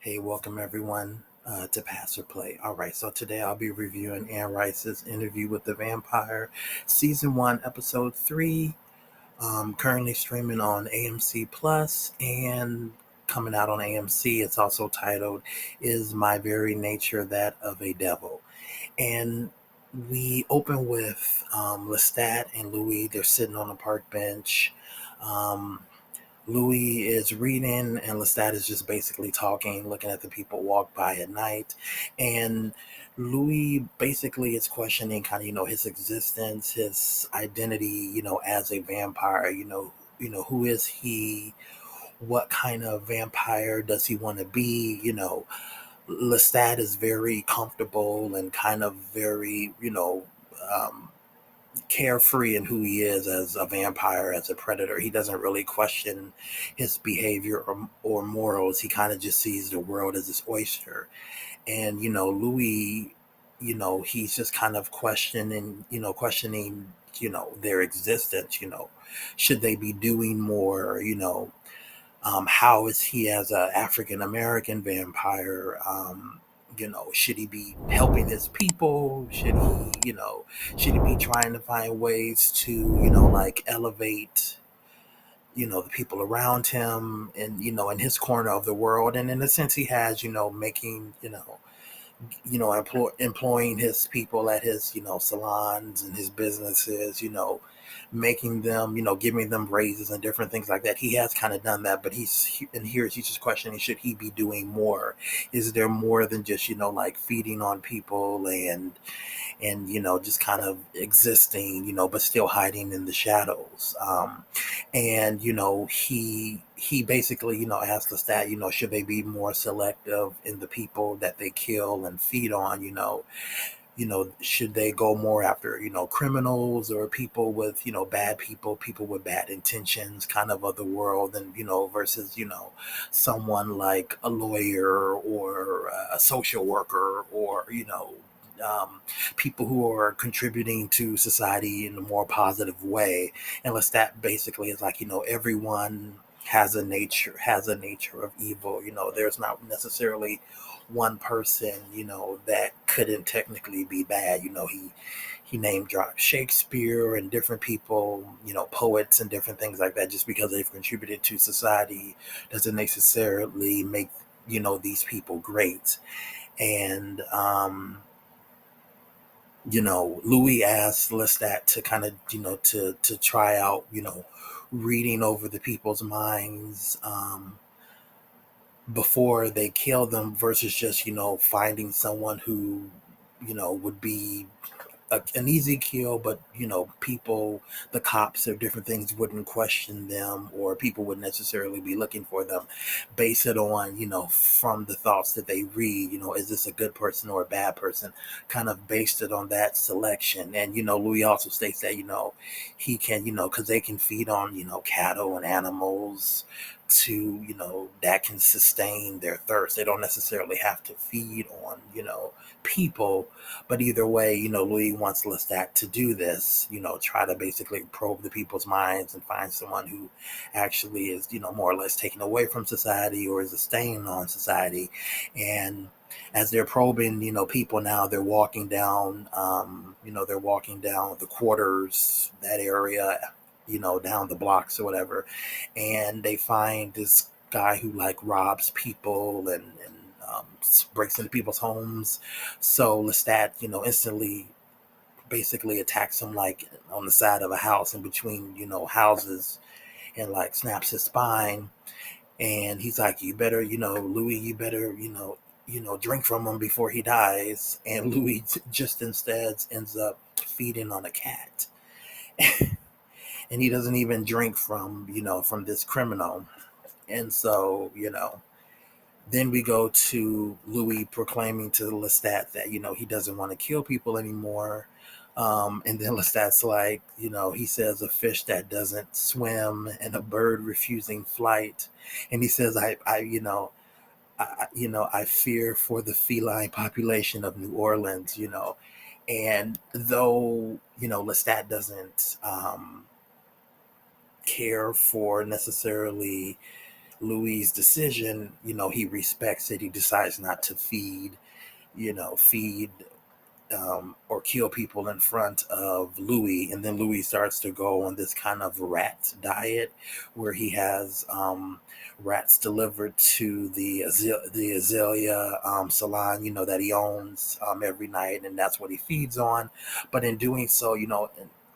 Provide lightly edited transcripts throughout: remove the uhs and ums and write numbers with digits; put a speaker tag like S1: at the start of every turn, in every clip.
S1: Hey, welcome everyone to Pass or Play. All right, so today I'll be reviewing Anne Rice's Interview with the Vampire, Season 1, Episode 3, currently streaming on AMC Plus and coming out on AMC. It's also titled Is My Very Nature That of a Devil? And we open with Lestat and Louis. They're sitting on a park bench. Um, Louis is reading, and Lestat is just basically talking, looking at the people walk by at night. And Louis basically is questioning kind of, his existence, his identity, as a vampire, who is he? What kind of vampire does he want to be? Lestat is very comfortable and kind of very, um, carefree in who he is as a vampire, as a predator. He doesn't really question his behavior or morals. He kind of just sees the world as his oyster. And, Louis, he's just kind of questioning, their existence, should they be doing more, how is he as a African American vampire? Should he be helping his people? Should he be trying to find ways to, like elevate, the people around him and, in his corner of the world? And in a sense, he has, making, employing his people at his, salons and his businesses, making them, giving them raises and different things like that. He has kind of done that, but he's just questioning, should he be doing more? Is there more than just, like feeding on people and just kind of existing, but still hiding in the shadows. And he basically, asks us that, should they be more selective in the people that they kill and feed on? Should they go more after, criminals or people with, bad people with bad intentions, kind of the world, and, versus, someone like a lawyer or a social worker or, um, people who are contributing to society in a more positive way. Unless that basically is like, everyone has a nature of evil. There's not necessarily one person, that couldn't technically be bad. He name dropped Shakespeare and different people, poets and different things like that. Just because they've contributed to society doesn't necessarily make, these people great. And Louis asked Lestat to kind of, to try out, reading over the people's minds before they kill them versus just, finding someone who, would be an easy kill, but people, the cops or different things wouldn't question them, or people wouldn't necessarily be looking for them, base it on, from the thoughts that they read, is this a good person or a bad person, kind of based it on that selection. And Louis also states that he can, because they can feed on, cattle and animals to, that can sustain their thirst. They don't necessarily have to feed on, people. But either way, Louis wants Lestat to do this, try to basically probe the people's minds and find someone who actually is, more or less taken away from society or is a stain on society. And as they're probing, people now, they're walking down the quarters, that area, down the blocks or whatever. And they find this guy who like robs people and breaks into people's homes. So Lestat, instantly basically attacks him like on the side of a house in between, houses, and like snaps his spine. And he's like, you better, Louis, you better, drink from him before he dies. And Louis just instead ends up feeding on a cat. And he doesn't even drink from, from this criminal. And so, then we go to Louis proclaiming to Lestat that, he doesn't want to kill people anymore. And then Lestat's like, he says, a fish that doesn't swim and a bird refusing flight. And he says, I fear for the feline population of New Orleans, And though, Lestat doesn't care for necessarily Louis's decision, he respects it. He decides not to feed or kill people in front of Louis, and then Louis starts to go on this kind of rat diet where he has rats delivered to the Azalea salon, that he owns every night, and that's what he feeds on. But in doing so,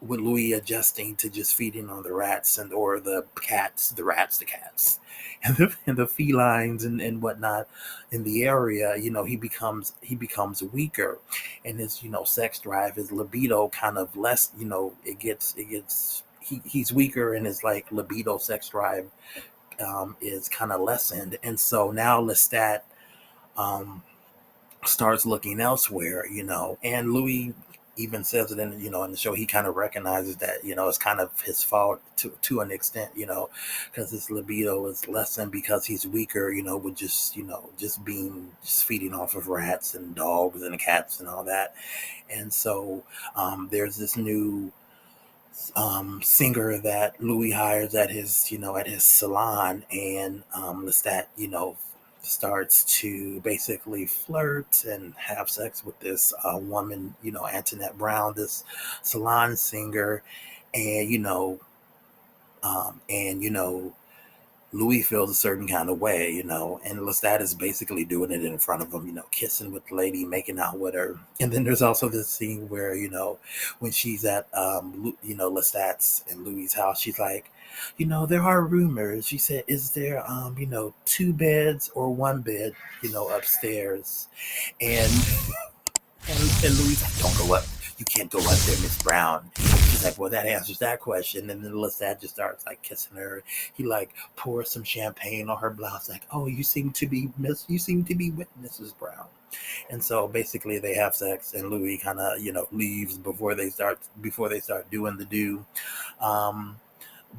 S1: with Louis adjusting to just feeding on the rats and or the cats, the rats, the cats, and the felines and whatnot in the area, he becomes weaker, and his sex drive, his libido kind of less, he's weaker, and his like libido sex drive is kind of lessened, and so now Lestat um starts looking elsewhere, and Louis even says it in the show. He kind of recognizes that it's kind of his fault to an extent, because his libido is lessened because he's weaker, with just feeding off of rats and dogs and cats and all that. And so there's this new singer that Louis hires at his salon, and Lestat, starts to basically flirt and have sex with this woman, Antoinette Brown, this salon singer, and Louis feels a certain kind of way, and Lestat is basically doing it in front of him, kissing with the lady, making out with her. And then there's also this scene where, when she's at, Lestat's and Louis's house, she's like, there are rumors. She said, is there, two beds or one bed, upstairs? And and Louis like, don't go up. You can't go up there, Miss Brown. She's like, well, that answers that question. And then Lestat just starts like kissing her. He like pours some champagne on her blouse, like, oh, you seem to be with Mrs. Brown. And so basically they have sex, and Louis kind of, leaves before they start doing the do. Um,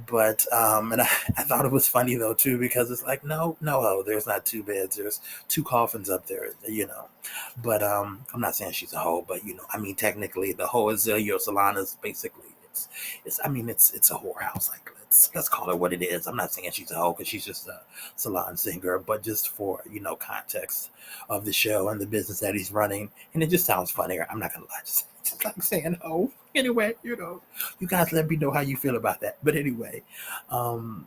S1: but and I thought it was funny though too, because it's like, no, there's not two beds, there's two coffins up there. But I'm not saying she's a hoe, but I mean, technically the hoe Azalea Salon is basically, it's a whorehouse. Like, let's call it what it is. I'm not saying she's a hoe because she's just a salon singer, but just for context of the show and the business that he's running, and it just sounds funnier. I'm not gonna lie, just like saying hoe. Anyway, you guys let me know how you feel about that. But anyway, um,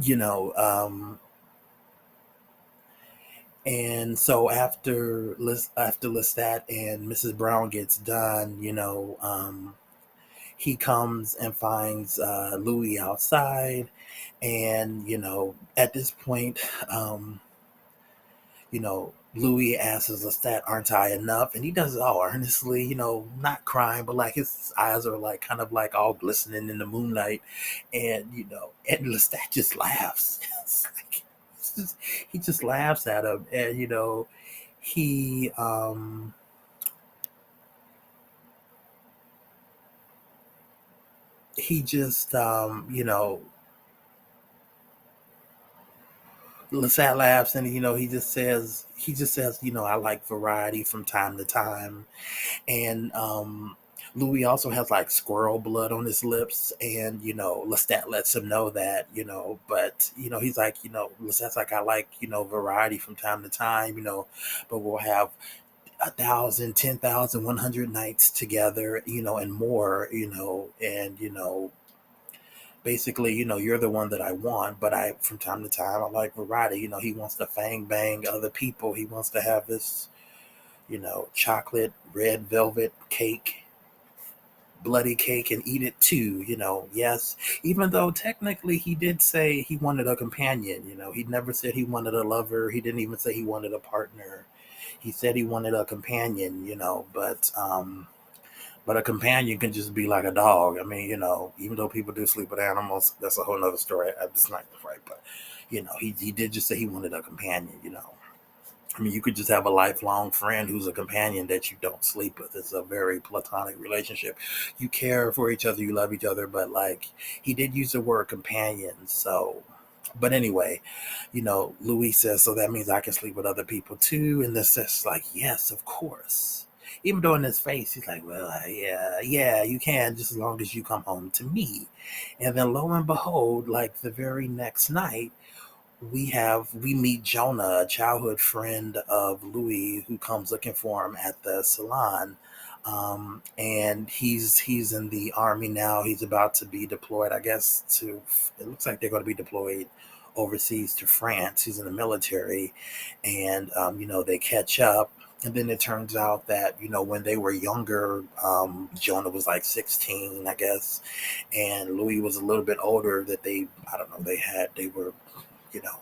S1: you know, um, and so after Lestat and Mrs. Brown gets done, he comes and finds Louis outside, and at this point, Louis asks Lestat, "Aren't I enough?" And he does it all earnestly, not crying, but like his eyes are like kind of like all glistening in the moonlight, and Lestat just laughs. It's like, he just laughs at him, and he he just Lestat laughs, and he just says, I like variety from time to time. And Louis also has like squirrel blood on his lips, and Lestat lets him know that, but he's like, Lestat's like, I like, variety from time to time, but we'll have 1,000, 10,000, 100 nights together, and more, and basically, you're the one that I want, but I, from time to time, I like variety. He wants to fang bang other people. He wants to have this, chocolate red velvet cake, bloody cake, and eat it too. Yes, even though technically he did say he wanted a companion. He never said he wanted a lover. He didn't even say he wanted a partner. He said he wanted a companion. But a companion can just be like a dog. I mean, even though people do sleep with animals, that's a whole nother story. It's not right, but he did just say he wanted a companion. I mean, you could just have a lifelong friend who's a companion that you don't sleep with. It's a very platonic relationship. You care for each other, you love each other, but like he did use the word companion. So, but anyway, Louis says, so that means I can sleep with other people too. And this is like, yes, of course. Even though in his face, he's like, well, yeah, you can, just as long as you come home to me. And then lo and behold, like the very next night, we meet Jonah, a childhood friend of Louis, who comes looking for him at the salon. And he's in the army now. He's about to be deployed, I guess, to, it looks like they're going to be deployed overseas to France. He's in the military, and they catch up. And then it turns out that, when they were younger, Jonah was like 16, I guess, and Louis was a little bit older. That I don't know, they were, you know,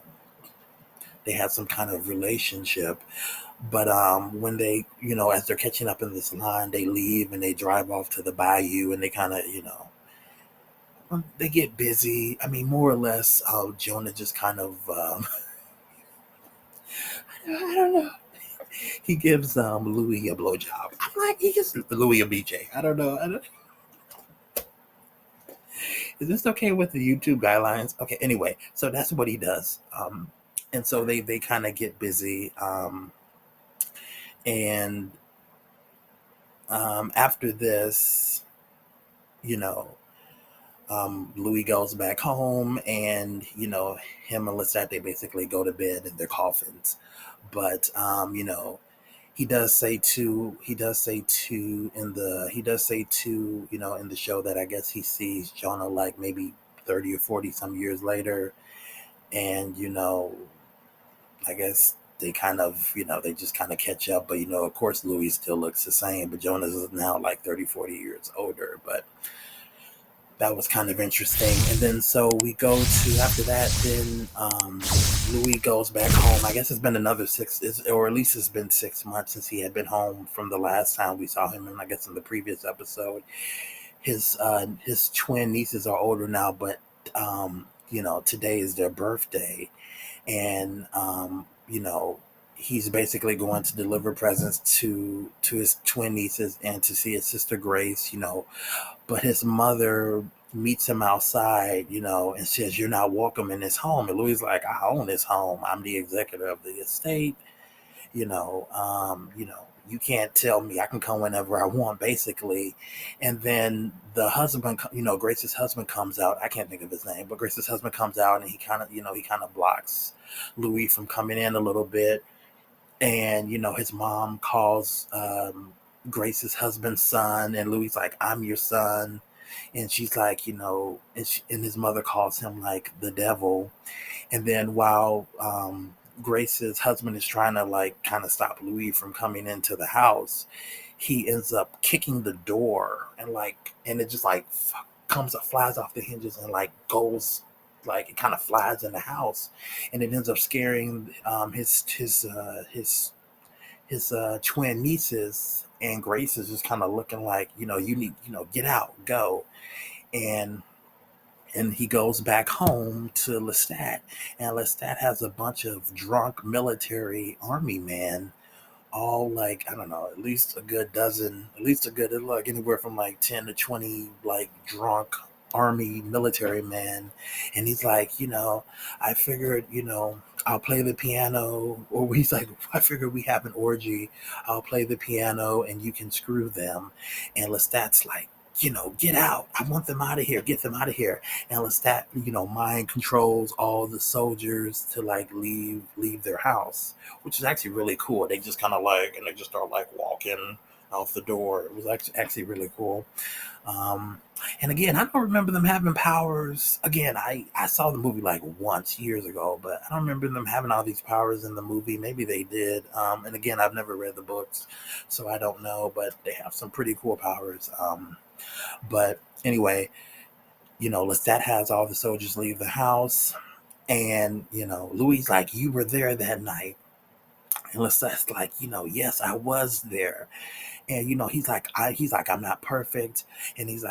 S1: they had some kind of relationship. But when they, as they're catching up in this line, they leave and they drive off to the bayou, and they kind of, they get busy. I mean, more or less, Jonah just kind of, I don't know. He gives Louis a blowjob. I'm like, he gives Louis a BJ. I don't know. Is this okay with the YouTube guidelines? Okay, anyway, so that's what he does. And so they kind of get busy. And after this, you know, Louis goes back home, and him and Lestat, they basically go to bed in their coffins. But he does say to in the show that I guess he sees Jonah like maybe 30 or 40 some years later, and I guess they kind of they just kind of catch up. But of course Louis still looks the same, but Jonas is now like 30, 40 years older. But that was kind of interesting. And then so we go to, after that, then Louis goes back home. I guess it's been another or at least it's been 6 months since he had been home from the last time we saw him. And I guess in the previous episode, his twin nieces are older now, but today is their birthday. And he's basically going to deliver presents to his twin nieces and to see his sister Grace. But his mother meets him outside, and says, "You're not welcome in this home." And Louis is like, "I own this home. I'm the executor of the estate. You can't tell me. I can come whenever I want, basically." And then the husband, Grace's husband comes out. I can't think of his name, but Grace's husband comes out, and he kind of blocks Louis from coming in a little bit. And his mom calls Grace's husband's son, and Louis like, "I'm your son," and she's like, and his mother calls him like the devil. And then while Grace's husband is trying to like kind of stop Louis from coming into the house, he ends up kicking the door, and it just like flies off the hinges and like goes, like it kind of flies in the house, and it ends up scaring his twin nieces. And Grace is just kind of looking like, you need, get out, go. And he goes back home to Lestat, and Lestat has a bunch of drunk military army men, all like, I don't know, at least a good dozen, like anywhere from like 10 to 20 like drunk army military men. And he's like, I figured, I'll play the piano. Or he's like, I figured we have an orgy, I'll play the piano and you can screw them. And Lestat's like, get out. I want them out of here. Get them out of here. And Lestat, mind controls all the soldiers to like leave their house, which is actually really cool. They just kind of like, and they just start like walking out the door. It was actually really cool. And again, I don't remember them having powers. Again, I saw the movie like once years ago, but I don't remember them having all these powers in the movie. Maybe they did. And again, I've never read the books, so I don't know, but they have some pretty cool powers. But anyway, Lestat has all the soldiers leave the house, and Louis like, "You were there that night." And Lestat's like, "Yes, I was there." And he's like, "I'm not perfect." And Louis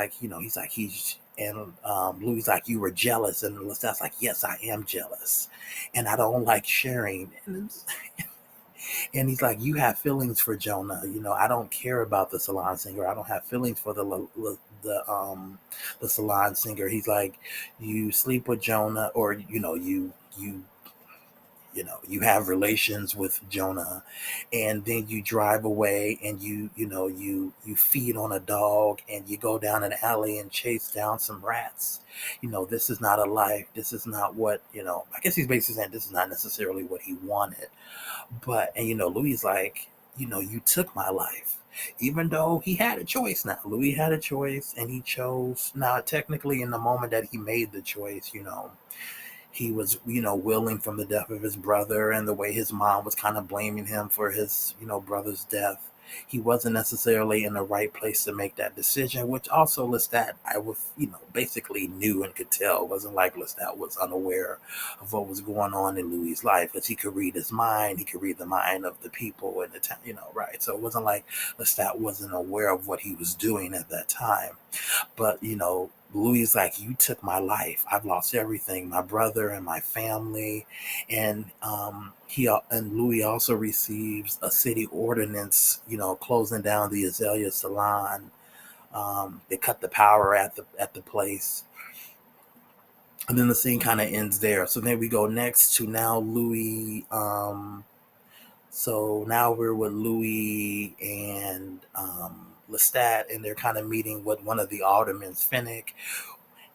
S1: like, "You were jealous." And Lestat's like, "Yes, I am jealous, and I don't like sharing." And he's like, "You have feelings for Jonah. I don't care about the salon singer. I don't have feelings for the salon singer." He's like, "You sleep with Jonah, or you you have relations with Jonah, and then you drive away and you feed on a dog and you go down an alley and chase down some rats. This is not a life. This is not what, I guess he's basically saying this is not necessarily what he wanted. But, and Louis like, you took my life. Even though he had a choice now. Louis had a choice and he chose. Now, technically, in the moment that he made the choice, he was, willing from the death of his brother and the way his mom was kind of blaming him for his, brother's death. He wasn't necessarily in the right place to make that decision, which also Lestat, I was, basically knew and could tell. It wasn't like Lestat was unaware of what was going on in Louis' life, because he could read his mind. He could read the mind of the people in the town, right? So it wasn't like Lestat wasn't aware of what he was doing at that time. But, Louis is like, you took my life. I've lost everything, my brother and my family. And and Louis also receives a city ordinance, closing down the Azalea Salon. They cut the power at the place. And then the scene kind of ends there. So then we go next to now Louis. So now we're with Louis and Lestat, and they're kind of meeting with one of the aldermen, Finnick.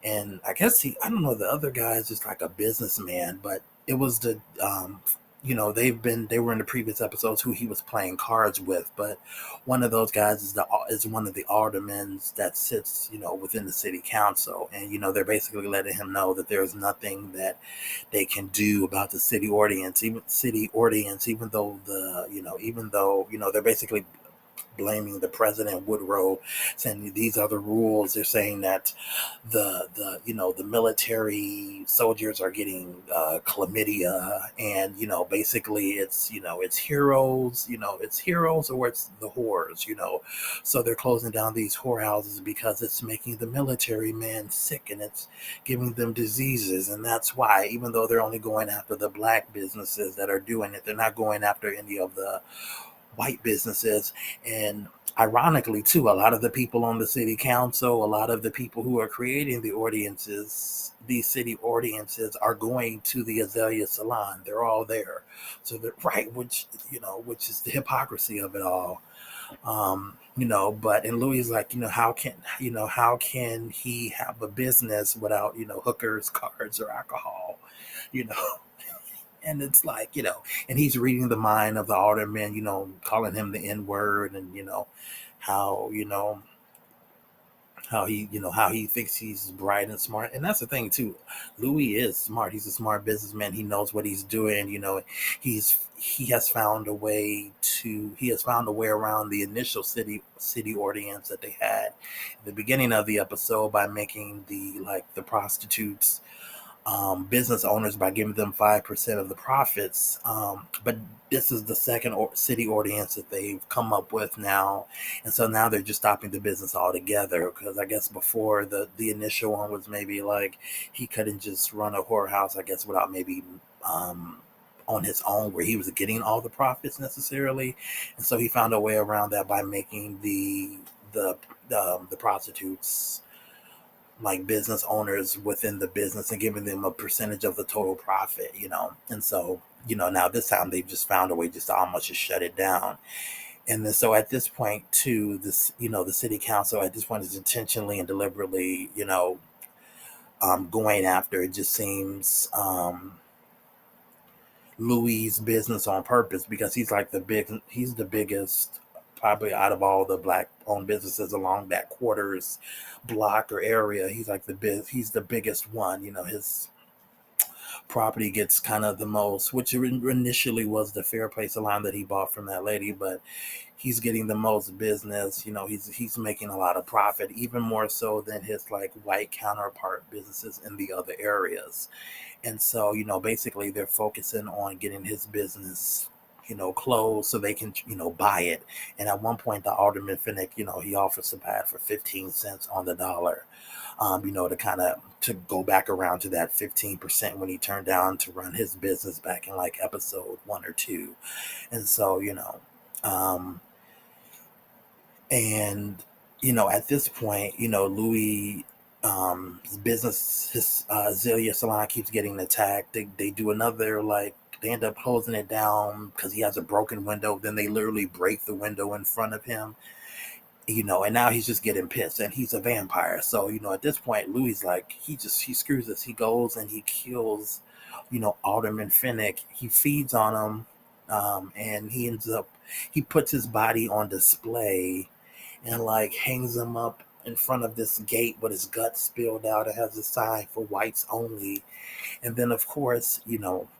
S1: And I guess I don't know, the other guy is just like a businessman, but it was they were in the previous episodes who he was playing cards with, but one of those guys is one of the aldermen that sits, within the city council. And, they're basically letting him know that there's nothing that they can do about the city ordinance, even though they're basically blaming the president, Woodrow, saying these are the rules. They're saying that the military soldiers are getting chlamydia, and basically it's heroes, it's heroes or it's the whores, so they're closing down these whorehouses because it's making the military men sick and it's giving them diseases. And that's why, even though they're only going after the black businesses that are doing it, they're not going after any of the white businesses. And ironically too, a lot of the people on the city council, a lot of the people who are creating these city ordinances are going to the Azalea Salon. They're all there. So they're right, which is the hypocrisy of it all. But and Louis is like, how can he have a business without, hookers, cards, or alcohol? You know, and it's like, and he's reading the mind of the alderman, calling him the N word, and how how he thinks he's bright and smart. And that's the thing too. Louis is smart. He's a smart businessman. He knows what he's doing. He has found a way around the initial city ordinance that they had at the beginning of the episode by making the prostitutes business owners, by giving them 5% of the profits. But this is the second city ordinance that they've come up with now. And so now they're just stopping the business altogether, because I guess before the initial one was maybe like he couldn't just run a whorehouse, I guess, without maybe on his own, where he was getting all the profits necessarily. And so he found a way around that by making the prostitutes like business owners within the business and giving them a percentage of the total profit, And so, now this time they've just found a way just to almost just shut it down. And then so at this point too, the city council at this point is intentionally and deliberately, going after, it just seems, Louis' business on purpose, because he's the biggest probably out of all the black owned businesses along that quarters block or area. He's the biggest one. His property gets kind of the most, which initially was the Fair Play salon that he bought from that lady, but he's getting the most business. He's making a lot of profit, even more so than his like white counterpart businesses in the other areas. And so, basically they're focusing on getting his business, closed so they can, buy it. And at one point, the alderman Finnick, he offers to buy it for 15 cents on the dollar, to kind of to go back around to that 15% when he turned down to run his business back in like episode 1 or 2. And so, um, and at this point, Louis, his business, his Zelia salon keeps getting attacked. They do another like they end up closing it down because he has a broken window. Then they literally break the window in front of him, and now he's just getting pissed, and he's a vampire. So, at this point, Louis like he screws us. He goes and he kills, Alderman Finnick. He feeds on him, and he puts his body on display and like hangs him up in front of this gate with his guts spilled out. It has a sign for whites only. And then, of course,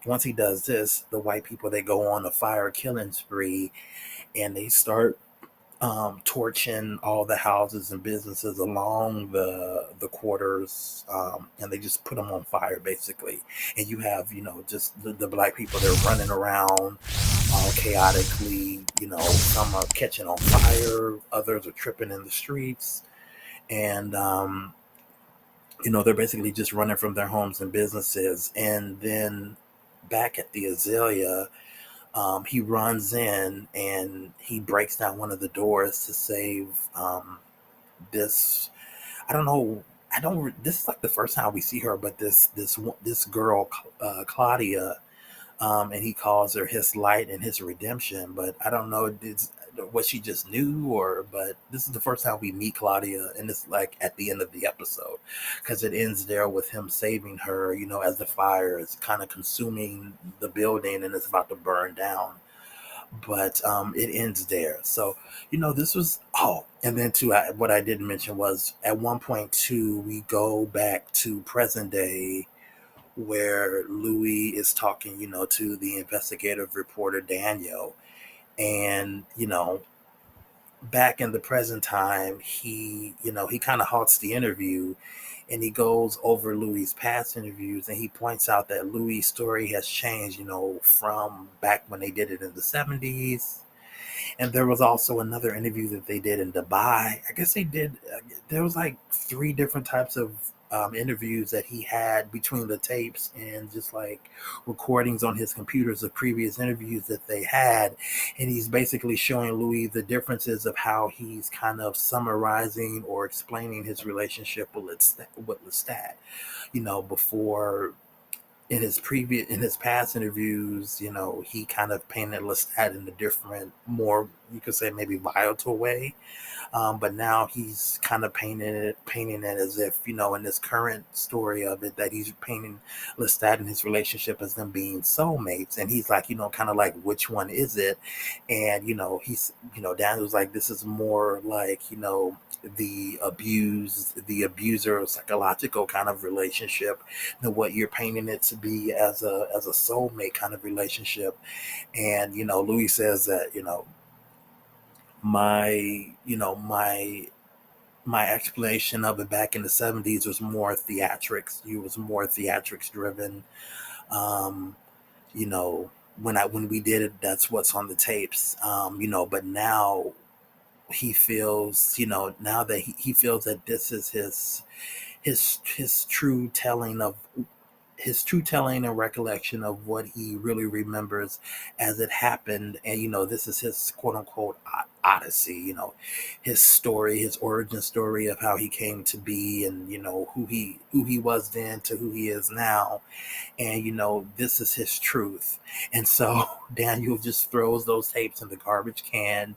S1: once he does this, the white people, they go on a fire killing spree, and they start torching all the houses and businesses along the quarters, and they just put them on fire basically. And you have just the black people, they're running around all chaotically. Some are catching on fire, others are tripping in the streets, and they're basically just running from their homes and businesses. And then back at the Azalea, he runs in and he breaks down one of the doors to save this. I don't know. I don't. This is like the first time we see her, but this girl, Claudia, and he calls her his light and his redemption. But I don't know what she just knew, but this is the first time we meet Claudia, and it's like at the end of the episode, because it ends there with him saving her, as the fire is kind of consuming the building and it's about to burn down. But it ends there. So, this was, and then too, what I didn't mention was at one point too, we go back to present day where Louis is talking, to the investigative reporter Daniel. And, back in the present time, he kind of halts the interview, and he goes over Louis' past interviews, and he points out that Louis' story has changed, from back when they did it in the 70s. And there was also another interview that they did in Dubai. I guess they did. There was like three different types of interviews that he had between the tapes and just like recordings on his computers of previous interviews that they had. And he's basically showing Louis the differences of how he's kind of summarizing or explaining his relationship with Lestat. Before, in his past interviews, he kind of painted Lestat in a different, more, you could say, maybe volatile way. But now he's kind of painting it as if, in this current story of it, that he's painting Lestat and his relationship as them being soulmates. And he's like, kind of like, which one is it? And, he's, Daniel's like, this is more like, the abuser psychological kind of relationship than what you're painting it to be as a soulmate kind of relationship. And, Louis says that, my you know my explanation of it back in the 70s was more theatrics. It was more theatrics driven. um when we did it, that's what's on the tapes. But now he feels, now that he feels that this is his true telling of his true telling and recollection of what he really remembers as it happened. And, this is his quote unquote odyssey, his story, his origin story of how he came to be, and, who he was then to who he is now. And, this is his truth. And so Daniel just throws those tapes in the garbage can,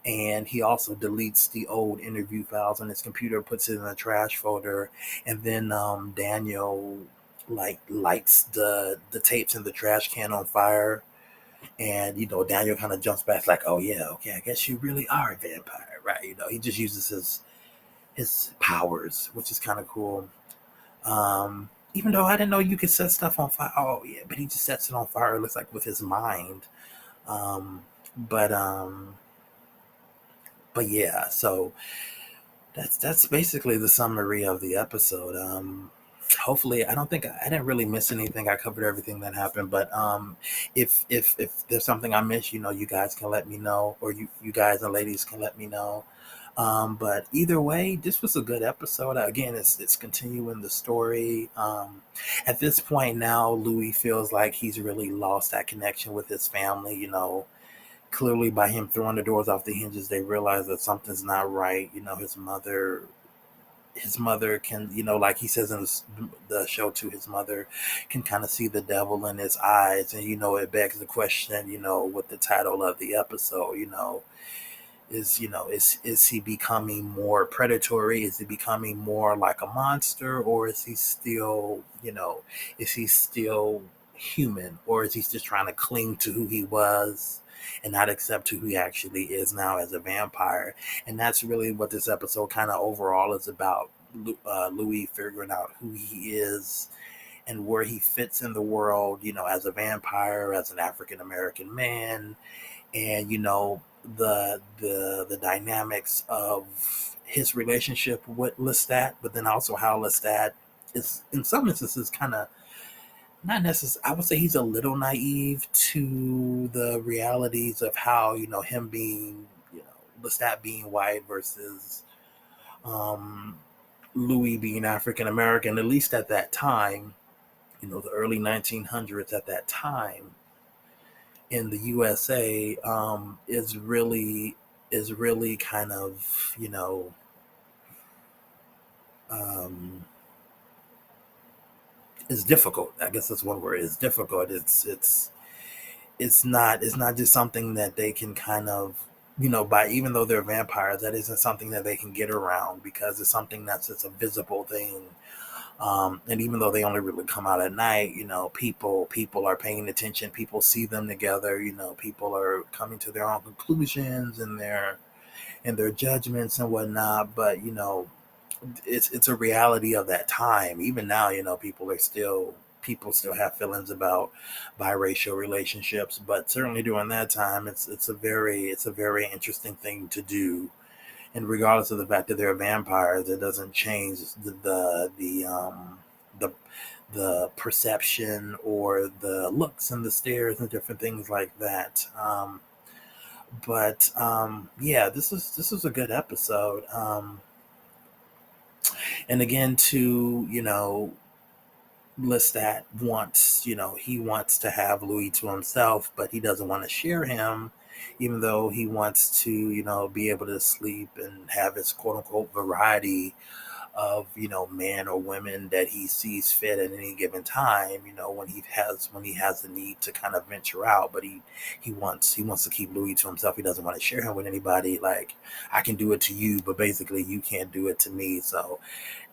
S1: and he also deletes the old interview files on his computer, puts it in a trash folder. And then Daniel like lights the tapes in the trash can on fire. And, Daniel kind of jumps back like, oh yeah, okay, I guess you really are a vampire, right? He just uses his powers, which is kind of cool. Even though I didn't know you could set stuff on fire. Oh yeah, but he just sets it on fire, it looks like, with his mind. um but um but yeah, so that's basically the summary of the episode. Hopefully, I don't think I didn't really miss anything. I covered everything that happened. But if there's something I missed, you guys can let me know, or you guys and ladies can let me know. But either way, this was a good episode. Again, it's continuing the story. At this point now, Louis feels like he's really lost that connection with his family. Clearly, by him throwing the doors off the hinges, they realize that something's not right. His mother his mother can, like he says in the show too, his mother can kind of see the devil in his eyes. And, it begs the question, with the title of the episode, is he becoming more predatory? Is he becoming more like a monster? Or is he still human? Or is he just trying to cling to who he was and not accept who he actually is now as a vampire? And that's really what this episode kind of overall is about. Louis figuring out who he is and where he fits in the world, as a vampire, as an African American man, and the dynamics of his relationship with Lestat, but then also how Lestat is in some instances kind of not necessarily. I would say he's a little naive to the realities of how him being Lestat being white versus um, Louis being African American. At least at that time, the early 1900s. At that time, in the USA, is really kind of um, is difficult. I guess that's one word. It's difficult. It's not just something that they can kind of by, even though they're vampires, that isn't something that they can get around, because it's something that's just a visible thing. And even though they only really come out at night, people are paying attention. People see them together. People are coming to their own conclusions and their judgments and whatnot. But it's a reality of that time. Even now, people still have feelings about biracial relationships. But certainly during that time, it's a very interesting thing to do. And regardless of the fact that they're vampires, it doesn't change the the perception or the looks and the stares and different things like that. But yeah, this is a good episode. And again, to Lestat wants, he wants to have Louis to himself, but he doesn't want to share him, even though he wants to, be able to sleep and have his quote unquote variety of, men or women that he sees fit at any given time, when he has the need to kind of venture out. But he wants to keep Louis to himself. He doesn't want to share him with anybody. Like, I can do it to you, but basically you can't do it to me. So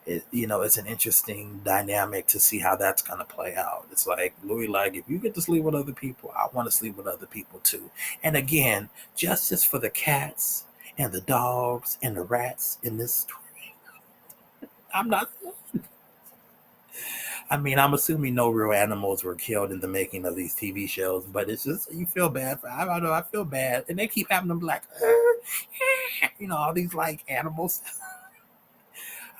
S1: it's an interesting dynamic to see how that's going to play out. It's like Louis, like, if you get to sleep with other people, I want to sleep with other people too. And again, justice for the cats and the dogs and the rats in this story. I'm not. I mean, I'm assuming no real animals were killed in the making of these TV shows, but it's just, you feel bad for. I don't know. I feel bad, and they keep having them like, all these like animals.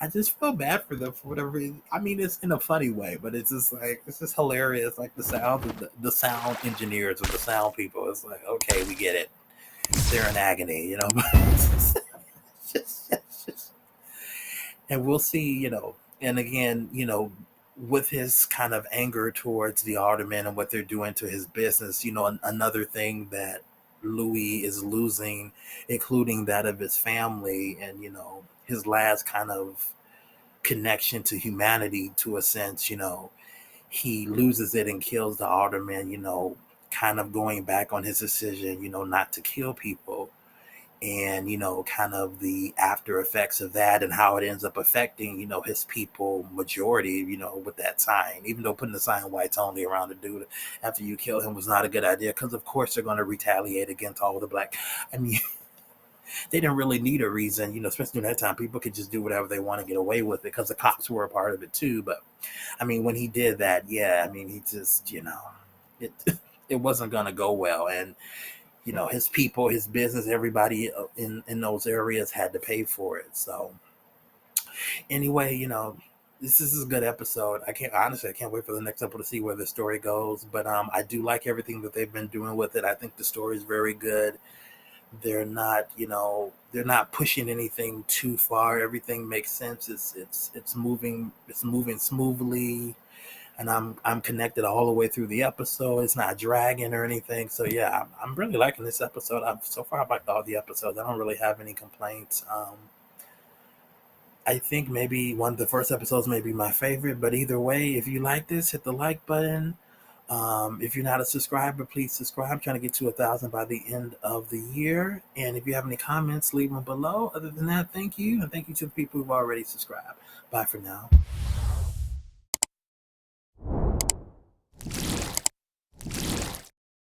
S1: I just feel bad for them for whatever reason. I mean, it's in a funny way, but it's just hilarious. Like the sound engineers or the sound people. It's like, okay, we get it. They're in agony, and we'll see, and again, with his kind of anger towards the aldermen and what they're doing to his business, another thing that Louis is losing, including that of his family, and his last kind of connection to humanity, to a sense, he loses it and kills the alderman, kind of going back on his decision, not to kill people. And kind of the after effects of that, and how it ends up affecting his people majority, with that sign. Even though putting the sign whites only around the dude after you kill him was not a good idea, because of course they're going to retaliate against all the black. I mean, they didn't really need a reason, especially during that time. People could just do whatever they want to get away with it, because the cops were a part of it too. But I mean, when he did that, yeah, I mean, he just, it it wasn't going to go well. And his people, his business, everybody in those areas had to pay for it. So anyway, this is a good episode. I can't wait for the next episode to see where the story goes. But I do like everything that they've been doing with it. I think the story is very good. They're not pushing anything too far. Everything makes sense. It's moving smoothly, and I'm connected all the way through the episode. It's not dragging or anything. So yeah, I'm really liking this episode. So far I've liked all the episodes. I don't really have any complaints. I think maybe one of the first episodes may be my favorite, but either way, if you like this, hit the like button. If you're not a subscriber, please subscribe. I'm trying to get to 1,000 by the end of the year. And if you have any comments, leave them below. Other than that, thank you. And thank you to the people who've already subscribed. Bye for now.